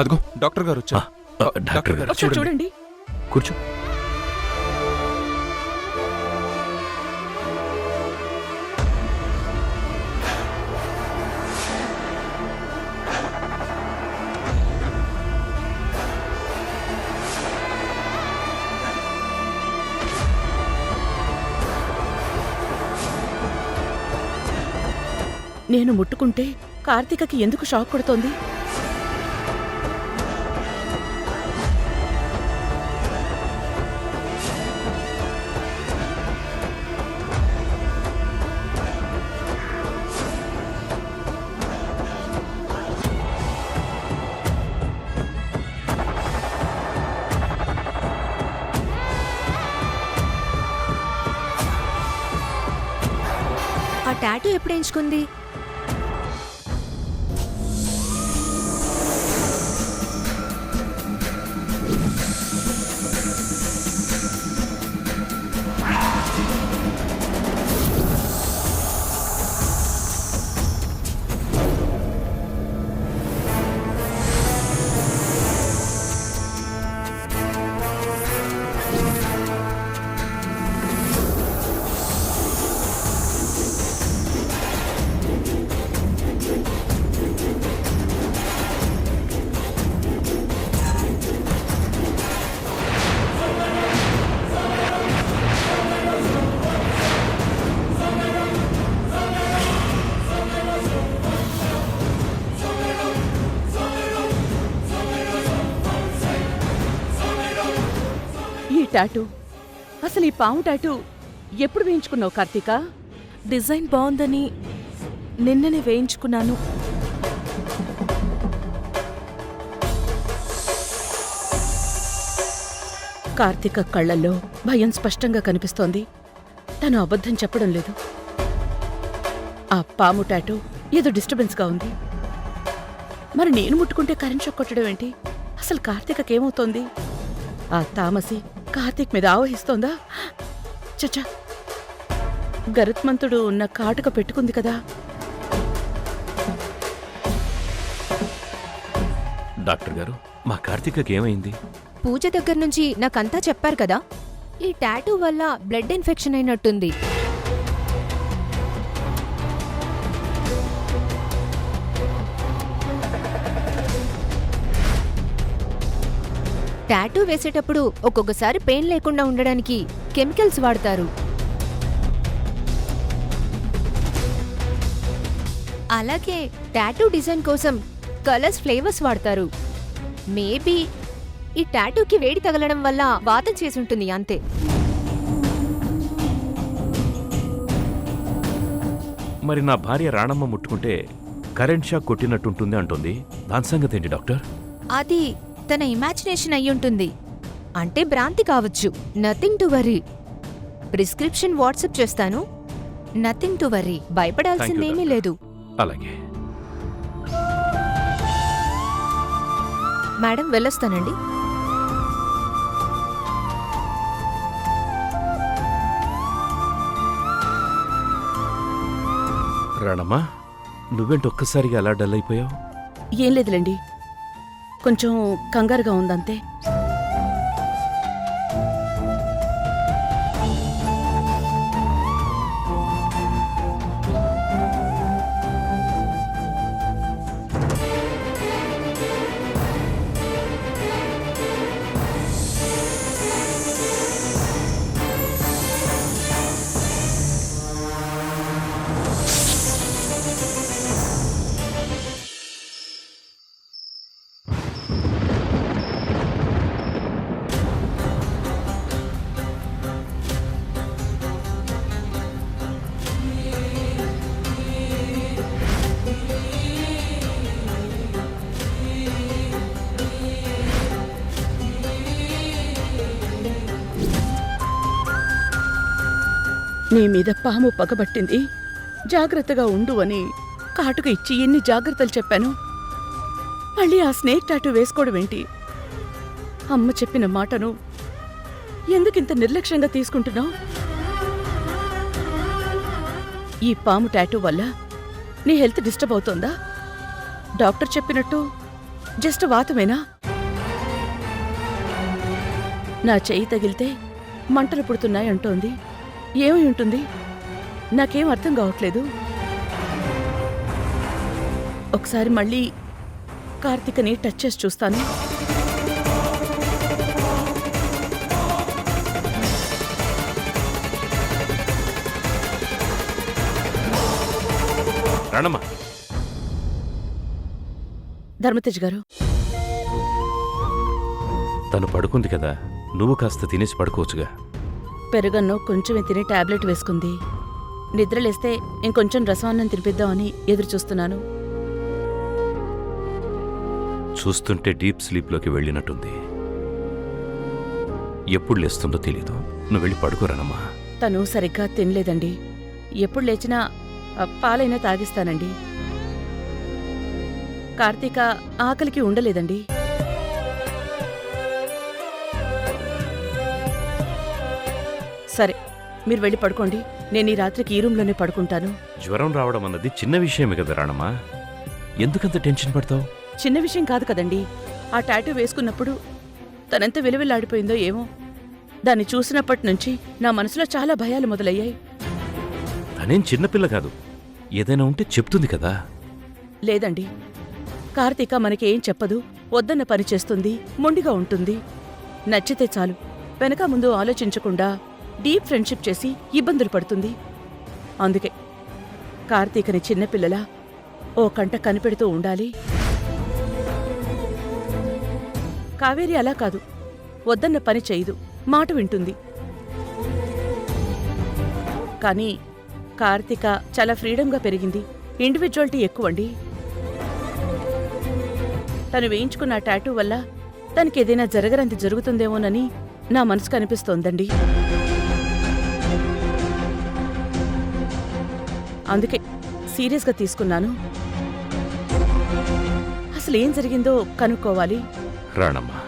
అదిగో డాక్టర్ గారు వచ్చా. డాక్టర్ గారు చూడండి. కూర్చో. నేను ముట్టుకుంటే కార్తీకకి ఎందుకు షాక్ కొడుతోంది? ఆ టాటూ ఎప్పుడు ఎంచుకుంది? టాటూ, అసలు ఈ పాము టాటూ ఎప్పుడు వేయించుకున్నావు కార్తీక? డిజైన్ బాగుందని నిన్ననే వేయించుకున్నాను. కార్తీక కళ్ళల్లో భయం స్పష్టంగా కనిపిస్తోంది. తను అబద్ధం చెప్పడం లేదు. ఆ పాము టాటూ ఏదో డిస్టర్బెన్స్గా ఉంది. మరి నేను ముట్టుకుంటే కరెంట్ షాక్ కొట్టడం ఏంటి? అసలు కార్తీకకేమవుతోంది? ఆ తామసి కార్తీక్ మీద ఆవహిస్తోందా? చచ్చా, గరుత్మంతుడు ఉన్న కాటుక పెట్టుకుంది కదా. డాక్టర్ గారు, మా కార్తీకకి ఏమైంది? పూజ దగ్గర నుంచి నాకంతా చెప్పారు కదా. ఈ టాటూ వల్ల బ్లడ్ ఇన్ఫెక్షన్ అయినట్టుంది. టాటూ వేసేటప్పుడు ఒక్కొక్కసారి పెయిన్ లేకుండా ఉండడానికి కెమికల్స్ వాడతారు. అలాగే టాటూ డిజైన్ కోసం కలర్స్, ఫ్లేవర్స్ వాడతారు. మేబీ ఈ టాటూకి వేడి తగలడం వల్ల వాతం చేసుంటుంది, అంతే. మరి నా భార్య రాణమ్మ ముట్టుకుంటే కరెంట్ షాక్ కొట్టినట్టుంటుంది అంటుంది. దాని సంగతి ఏంటి డాక్టర్? అది తన ఇమాజినేషన్ అయ్యుంటుంది. అంటే భ్రాంతి కావచ్చు. Nothing to worry. Prescription WhatsApp చేస్తాను. Nothing to worry. భయపడాల్సిందేమీ లేదు. అలాగే మేడం, వెళ్ళొస్తానండి. రాణమ్మా, నువ్వేంటి ఒక్కసారిగా అలా డల్ అయిపోయావు? ఏం లేదులేండి, కొంచెం కంగారుగా ఉందంతే. నీ మీద పాము పగబట్టింది, జాగ్రత్తగా ఉండు అని కాటుక ఇచ్చి ఎన్ని జాగ్రత్తలు చెప్పాను. మళ్ళీ ఆ స్నేక్ టాటూ వేసుకోవడం ఏంటి? అమ్మ చెప్పిన మాటను ఎందుకింత నిర్లక్ష్యంగా తీసుకుంటున్నావు? ఈ పాము టాటూ వల్ల నీ హెల్త్ డిస్టర్బ్ అవుతోందా? డాక్టర్ చెప్పినట్టు జస్ట్ వాతమేనా? నా చెయ్యి తగిలితే మంటలు పుడుతున్నాయి అంటోంది. ఏమై ఉంటుంది? నాకేం అర్థం కావట్లేదు. ఒకసారి మళ్ళీ కార్తీకని టచ్ చేసి చూస్తాను. రాణమ్మ, ధర్మతేజ్ గారు, తను పడుకుంది కదా, నువ్వు కాస్త తినేసి పడుకోవచ్చుగా. పెరుగన్ను కొంచెమే తిని టాబ్లెట్ వేసుకుంది. నిద్రలేస్తే ఇంకొంచెం రసాన్నం తినిపిద్దామని ఎదురు చూస్తున్నాను. చూస్తుంటే డీప్ స్లీప్లోకి వెళ్ళినట్టుంది. ఎప్పుడు లేస్తుందో తెలీదు. నువ్వు వెళ్ళి పడుకోరానమ్మా. తను సరిగ్గా తినలేదండి. ఎప్పుడు లేచినా పాలైనా తాగిస్తానండి. కార్తీక ఆకలికి ఉండలేదండి. సరే, మీరు వెళ్ళి పడుకోండి. నేను ఈ రాత్రికి ఈ రూంలోనే పడుకుంటాను. జ్వరం రావడం అన్నది చిన్న విషయమే కదా రాణమ్మా, ఎందుకంత టెన్షన్ పడతావు? చిన్న విషయం కాదు కదండి. ఆ టాటూ వేసుకున్నప్పుడు తనెంత విలువెల్లాడిపోయిందో ఏమో. దాన్ని చూసినప్పటి నుంచి నా మనసులో చాలా భయాలు మొదలయ్యాయి. తనేం చిన్నపిల్ల కాదు, ఏదైనా ఉంటే చెప్తుంది కదా. లేదండి, కార్తీక మనకేం చెప్పదు. వద్దన్న పని చేస్తుంది, మొండిగా ఉంటుంది. నచ్చితే చాలు, వెనక ముందు ఆలోచించకుండా డీప్ ఫ్రెండ్షిప్ చేసి ఇబ్బందులు పడుతుంది. అందుకే కార్తీకని చిన్నపిల్లలా ఓ కంట కనిపెడుతూ ఉండాలి. కావేరి అలా కాదు, వద్దన్న పని చేయదు, మాట వింటుంది. కానీ కార్తీక చాలా ఫ్రీడంగా పెరిగింది. ఇండివిజువాలిటీ ఎక్కువండి. తను వేయించుకున్న టాటూ వల్ల తనకేదైనా జరగరంది జరుగుతుందేమోనని నా మనసుకు అనిపిస్తోందండి. అందుకే సీరియస్గా తీసుకున్నాను. అసలేం జరిగిందో కనుక్కోవాలి. రాణమ్మా,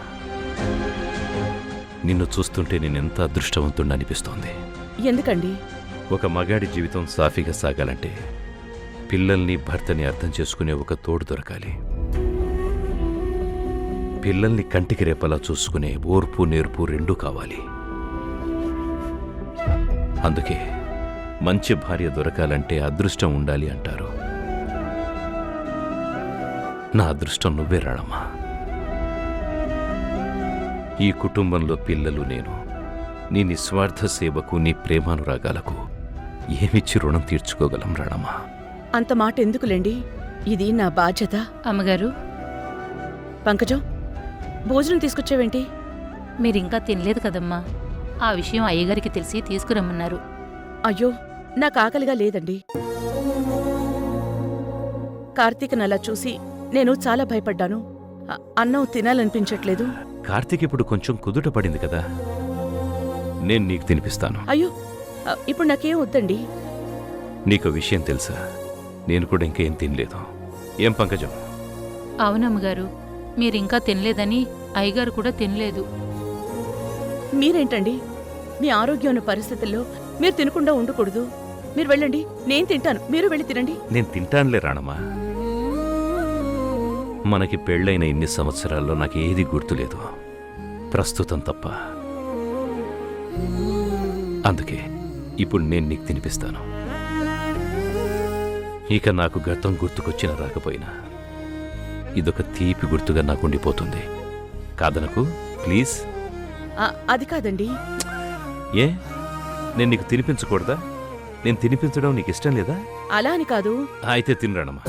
నిన్ను చూస్తుంటే నేనెంత అదృష్టవంతుణ్ణి అనిపిస్తోంది. ఎందుకండి? ఒక మగాడి జీవితం సాఫీగా సాగాలంటే పిల్లల్ని, భర్తని అర్థం చేసుకునే ఒక తోడు దొరకాలి. పిల్లల్ని కంటికి రేపలా చూసుకునే ఓర్పు, నేర్పు రెండూ కావాలి. అందుకే మంచి భార్య దొరకాలంటే అదృష్టం ఉండాలి అంటారు. నా అదృష్టం నువ్వే రాణమ్మా. ఈ కుటుంబంలో పిల్లలు, నేను నీ నిస్వార్థ సేవకు, నీ ప్రేమానురాగాలకు ఏమిచ్చి రుణం తీర్చుకోగలం రాణమ్మా? అంత మాట ఎందుకులేండి, ఇది నా బాధ్యత. అమ్మగారు, పంకజం, భోజనం తీసుకొచ్చావేంటి? మీరింకా తినలేదు కదమ్మా. ఆ విషయం అయ్యగారికి తెలిసి తీసుకురమ్మన్నారు. అయ్యో, నాకు ఆకలిగా లేదండి. కార్తీకను అలా చూసి నేను చాలా భయపడ్డాను. అన్నం తినాలనిపించట్లేదు. కార్తీక్ ఇప్పుడు కొంచెం కుదుట పడింది కదా, నేను నీకు తినిపిస్తాను. అయ్యో, ఇప్పుడు నాకేం వద్దండి. నీకు విషయం తెలుసా, నేను కూడా ఇంకేం తినలేదు. ఏం పంకజం? అవునమ్మగారు, మీరింకా తినలేదని అయ్యగారు కూడా తినలేదు. మీరేంటండి, మీ ఆరోగ్యం ఉన్న పరిస్థితుల్లో మీరు తినకుండా ఉండకూడదు. మీరు వెళ్ళండి, నేను తింటాను, మీరు వెళ్ళి తినండి. నేను తింటానులే రాణమ్మా. మనకి పెళ్ళైన ఇన్ని సంవత్సరాల్లో నాకు ఏది గుర్తులేదు, ప్రస్తుతం తప్ప. అందుకే ఇప్పుడు నేను నీకు తినిపిస్తాను. ఇక నాకు గతం గుర్తుకొచ్చినా రాకపోయినా ఇదొక తీపి గుర్తుగా నాకు ఉండిపోతుంది. కాదనకు ప్లీజ్. అది కాదండి. ఏ, నేను నీకు తినిపించకూడదా? నేను తినిపించడం నీకు ఇష్టం లేదా? అలా అని కాదు. అయితే తినరానమ్మా.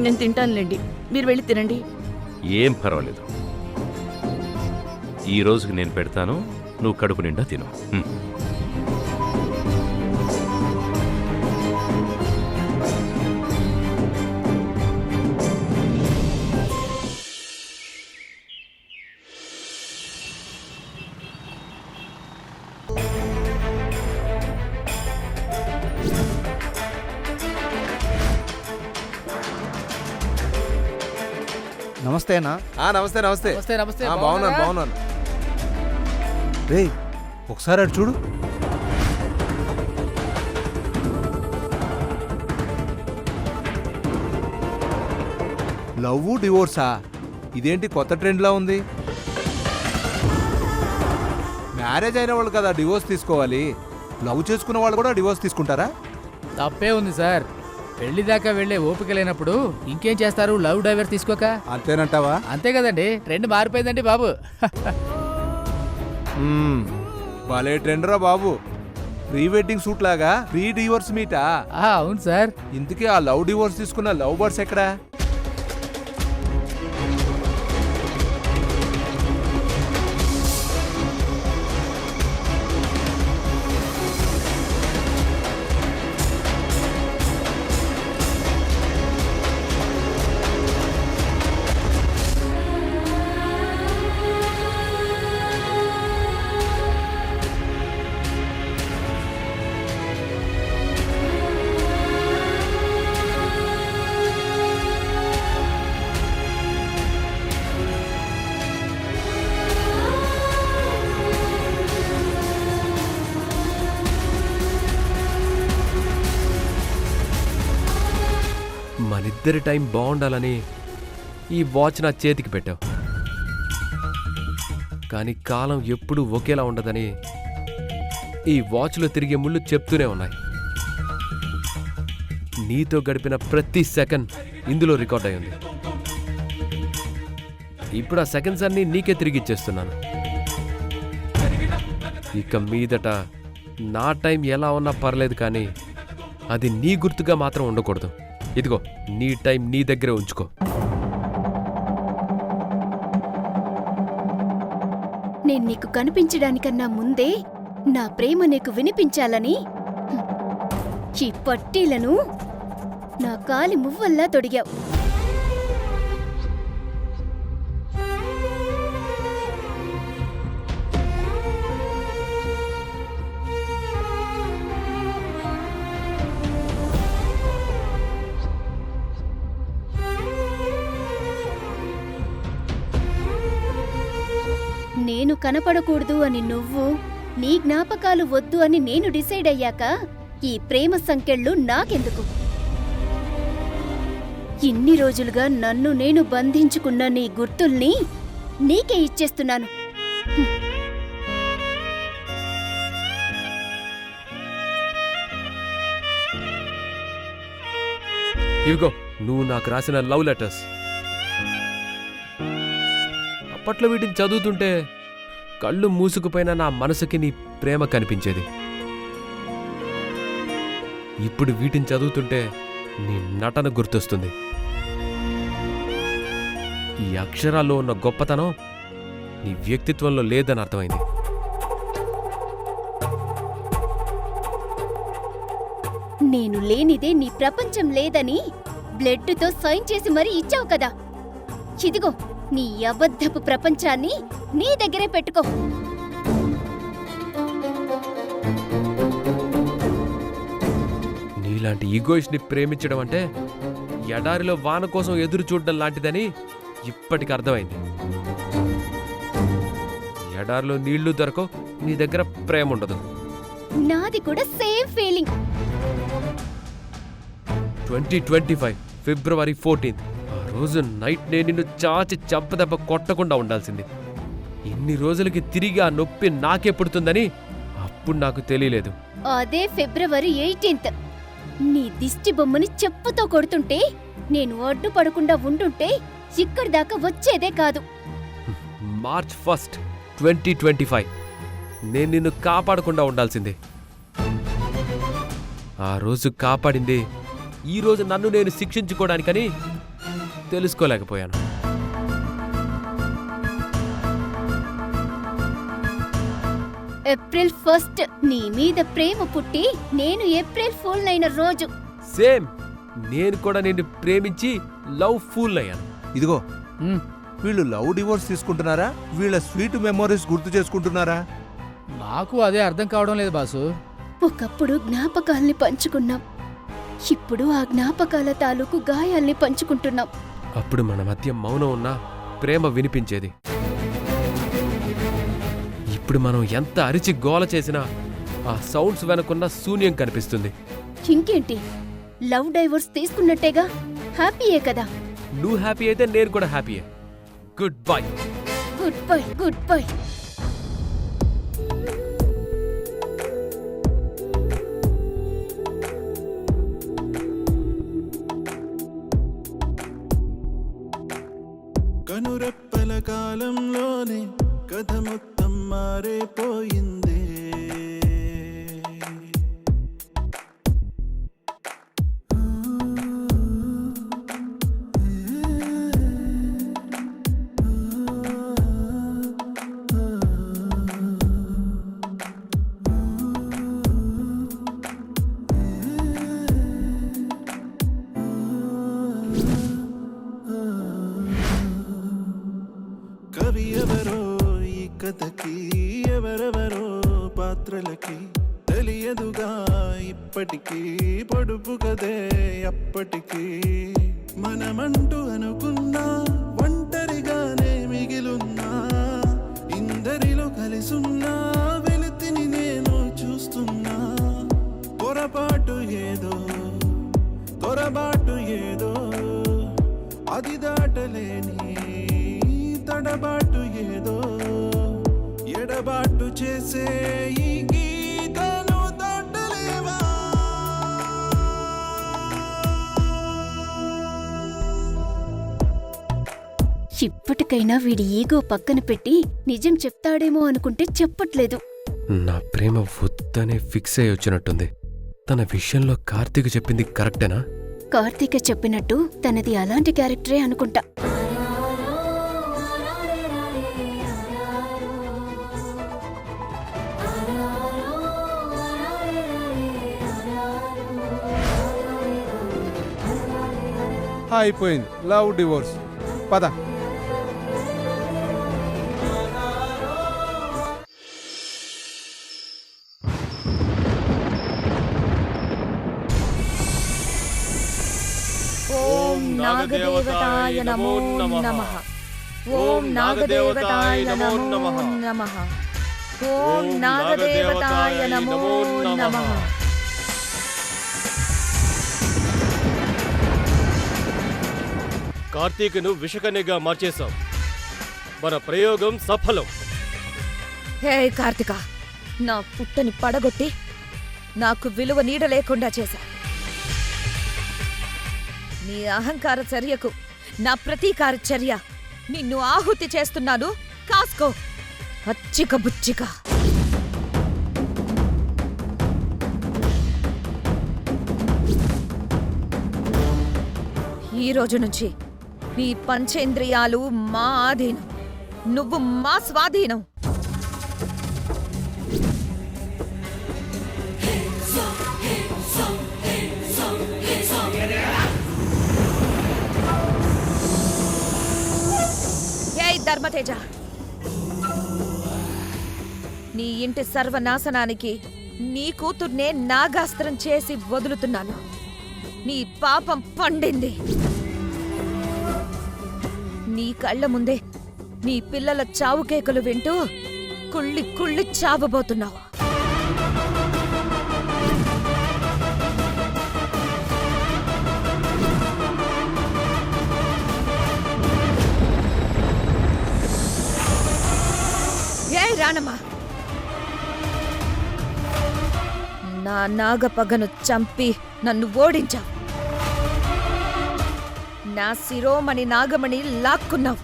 నేను తింటానులేండి, మీరు వెళ్ళి తినండి. ఏం పర్వాలేదు. ఈ రోజుకి నేను పెడతాను, నువ్వు కడుపు నిండా తిను. నమస్తే అన్నా. నమస్తే నమస్తే. నమస్తే నమస్తే. బాగున్నాను బాగున్నాను. రే ఒకసారి అటు చూడు. లవ్ డివోర్సా? ఇదేంటి కొత్త ట్రెండ్లా ఉంది? మ్యారేజ్ అయిన వాళ్ళు కదా డివోర్స్ తీసుకోవాలి, లవ్ చేసుకున్న వాళ్ళు కూడా డివోర్స్ తీసుకుంటారా? తప్పే ఉంది సార్. పెళ్లి దాకా వెళ్లే ఓపిక లేనప్పుడు ఇంకేం చేస్తారు, లవ్ డైవర్స్ తీసుకోక. అంతేనంటావా? అంతే కదండి, ట్రెండ్ మారిపోయిందండి బాబు. భలే ట్రెండ్ రా బాబు. ప్రీ వెడ్డింగ్ షూట్ లాగా ప్రీ డివోర్స్ మీటా? అవును సార్. ఇంతకీ ఆ లవ్ డివోర్స్ తీసుకున్న లవ్ బర్డ్స్ ఎక్కడా? మనిద్దరి టైం బాగుండాలని ఈ వాచ్ నా చేతికి పెట్టావు, కానీ కాలం ఎప్పుడూ ఒకేలా ఉండదని ఈ వాచ్లో తిరిగే ముళ్ళు చెప్తూనే ఉన్నాయి. నీతో గడిపిన ప్రతి సెకండ్ ఇందులో రికార్డ్ అయి ఉంది. ఇప్పుడు ఆ సెకండ్స్ అన్నీ నీకే తిరిగి ఇచ్చేస్తున్నాను. ఇక మీదట నా టైం ఎలా ఉన్నా పర్లేదు, కానీ అది నీ గుర్తుగా మాత్రం ఉండకూడదు. ఇదిగో నీ టైం నీ దగ్గరే ఉంచుకో. నేను నీకు కనిపించడానికన్నా ముందే నా ప్రేమ నీకు వినిపించాలని ఈ పట్టీలను నా కాలి మువ్వల్లా తొడిగావు. నేను కనపడకూడదు అని నువ్వు, నీ జ్ఞాపకాలు వద్దు అని నేను డిసైడ్ అయ్యాక ఈ ప్రేమ సంకెళ్ళు నాకెందుకు? ఇన్ని రోజులుగా నన్ను నేను బంధించుకున్న నీ గుర్తుల్ని నీకే ఇచ్చేస్తున్నాను. ఇవిగో నువ్వు నాకు రాసిన లవ్ లెటర్స్. అప్పట్లో వీటిని చదువుతుంటే కళ్ళు మూసుకుపోయిన నా మనసుకి నీ ప్రేమ కనిపించేది. ఇప్పుడు వీటిని చదువుతుంటే నీ నటన గుర్తొస్తుంది. ఈ అక్షరాల్లో ఉన్న గొప్పతనం నీ వ్యక్తిత్వంలో లేదని అర్థమైంది. నేను లేనిదే నీ ప్రపంచం లేదని బ్లడ్తో సైన్ చేసి మరీ ఇచ్చావు కదా. ఇదిగో నీ అబద్ధపు ప్రపంచాన్ని నీ దగ్గరే పెట్టుకో. నీలాంటి ఈగోయిస్ట్ని ప్రేమించడం అంటే ఎడారిలో వాన కోసం ఎదురు చూడడం లాంటిదని ఇప్పటికి అర్థమైంది. ఎడారిలో నీళ్లు దొరకవు, నీ దగ్గర ప్రేమ ఉండదు. నాది కూడా సేమ్ ఫీలింగ్. 2025 ఫిబ్రవరి 14 ఆ రోజు నైట్ నేను నిన్ను చాచి చంపదెబ్బ కొట్టకుండా ఉండాల్సింది. ఇన్ని రోజులకి తిరిగి ఆ నొప్పి నాకే పుడుతుందని అప్పుడు నాకు తెలియలేదు. అదే ఫిబ్రవరి 18 నీ దిష్టి బొమ్మని చెప్పుతో కొడుతుంటే నేను అడ్డుపడకుండా ఉండుంటే ఇక్కడి దాకా వచ్చేదే కాదు. మార్చ్ 1, 2025 నేను నిన్ను కాపాడకుండా ఉండాల్సిందే. ఆ రోజు కాపాడింది ఈరోజు నన్ను నేను శిక్షించుకోవడానికని తెలుసుకోలేకపోయాను. ఏప్రిల్ 1 నీ మీద ప్రేమ పుట్టి నేను ఏప్రిల్ ఫూల్ అయిన రోజు. సేమ్, నేను కూడా నిన్ను ప్రేమించి లవ్ ఫూల్ అయ్యాను. ఇదిగో ఉమ్, వీళ్ళు లవ్ డివోర్స్ తీసుకుంటున్నారా, వీళ్ళ స్వీట్ మెమోరీస్ గుర్తు చేసుకుంటున్నారా? నాకు అదే అర్థం కావడం లేదు బాసు. ఒకప్పుడు జ్ఞాపకాల్ని పంచుకున్నాం, ఇప్పుడు ఆ జ్ఞాపకాల తాలూకు గాయాల్ని పంచుకుంటున్నాం. అప్పుడు మన మధ్య మౌనం ఉన్నా ప్రేమ వినిపించేది. ఇప్పుడు మనం ఎంత అరిచి గోల చేసినా ఆ సౌండ్స్ వెనకున్న శూన్యం కనిపిస్తుంది. ఇంకేంటి, లవ్ డైవోర్స్ తీసుకున్నట్టేగా, హ్యాపీయే కదా. నువ్వు హ్యాపీ అయితే నేను కూడా హ్యాపీయే. Goodbye. Goodbye, goodbye. కనురెప్పల కాలంలోనే కథ మొత్తం మారిపోయిందే. కవి ఎవరో ఈ కథకి, ఎవరెవరో పాత్రలకి తెలియదుగా ఇప్పటికీ, పొడుపు కదే అప్పటికీ. మనమంటూ అనుకున్నా ఒంటరిగానే మిగిలున్నా, ఇందరిలో కలిసున్నా వెలితిని నేను చూస్తున్నా. పొరపాటు ఏదో, తొరబాటు ఏదో, అది దాటలేని తడబాటు ఏదో, ఎడబాటు చేసే ఈ గీతను దాటలేవా? ఇప్పటికైనా వీడి ఈగో పక్కన పెట్టి నిజం చెప్తాడేమో అనుకుంటే చెప్పట్లేదు. నా ప్రేమ వద్దనే ఫిక్స్ అయి వచ్చినట్టుంది. తన విషయంలో కార్తీక్ చెప్పింది కరెక్టేనా? కార్తీక చెప్పినట్టు తనది అలాంటి క్యారెక్టరే అనుకుంటా. అయిపోయింది లవ్ డివోర్స్. పద. ఓం నాగదేవతాయ నమో నమః. ఓం నాగదేవతాయ నమో నమః. ఓం నాగదేవతాయ నమో నమః. కార్తీక్ను విషకన్యగా మార్చేశాం. మన ప్రయోగం సఫలం. హే కార్తిక, నా పుట్టని పడగొట్టి నాకు విలువ నీడ లేకుండా చేశా. నీ అహంకార చర్యకు నా ప్రతీకార చర్య. నిన్ను ఆహుతి చేస్తున్నాను, కాసుకో అచ్చిక బుచ్చిక. ఈ రోజు నుంచి నీ పంచేంద్రియాలు మా ఆధీనం, నువ్వు మా స్వాధీనం. ధర్మతేజ, నీ ఇంటి సర్వనాశనానికి నీ కూతుర్నే నాగాస్త్రం చేసి వదులుతున్నాను. నీ పాపం పండింది. నీ కళ్ళ ముందే నీ పిల్లల చావు కేకలు వింటూ కుళ్ళి కుళ్ళి చావబోతున్నావు. రానమ్మా, నా నాగపగను చంపి నన్ను ఓడించావు. నా శిరోమణి నాగమణి లాక్కున్నావు.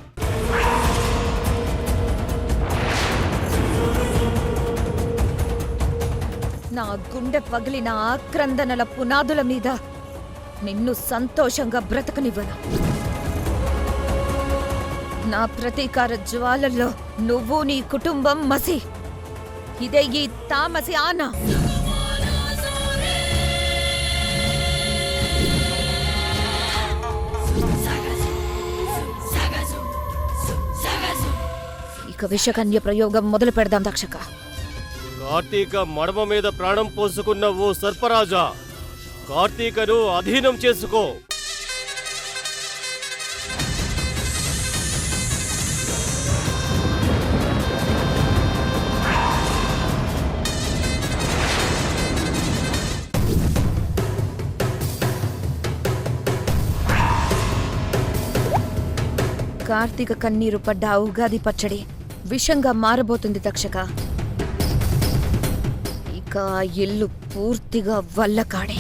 నా గుండె పగిలిన ఆక్రందనల పునాదుల మీద నిన్ను సంతోషంగా బ్రతకనివ్వను. నా ప్రతీకార జ్వాలల్లో నువ్వు నీ కుటుంబం మసి. ఇదే ఈ తామసి ఆన. ఇక విషకన్య ప్రయోగం మొదలు పెడదాం తక్షక. కార్తీక మడమ మీద ప్రాణం పోసుకున్న ఓ సర్పరాజా, కార్తీకను అధీనం చేసుకో. కార్తీక కన్నీరు పడ్డ ఆ ఉగాది పచ్చడి విషంగా మారబోతుంది తక్షక. ఇక ఆ ఇల్లు పూర్తిగా వల్లకాడే.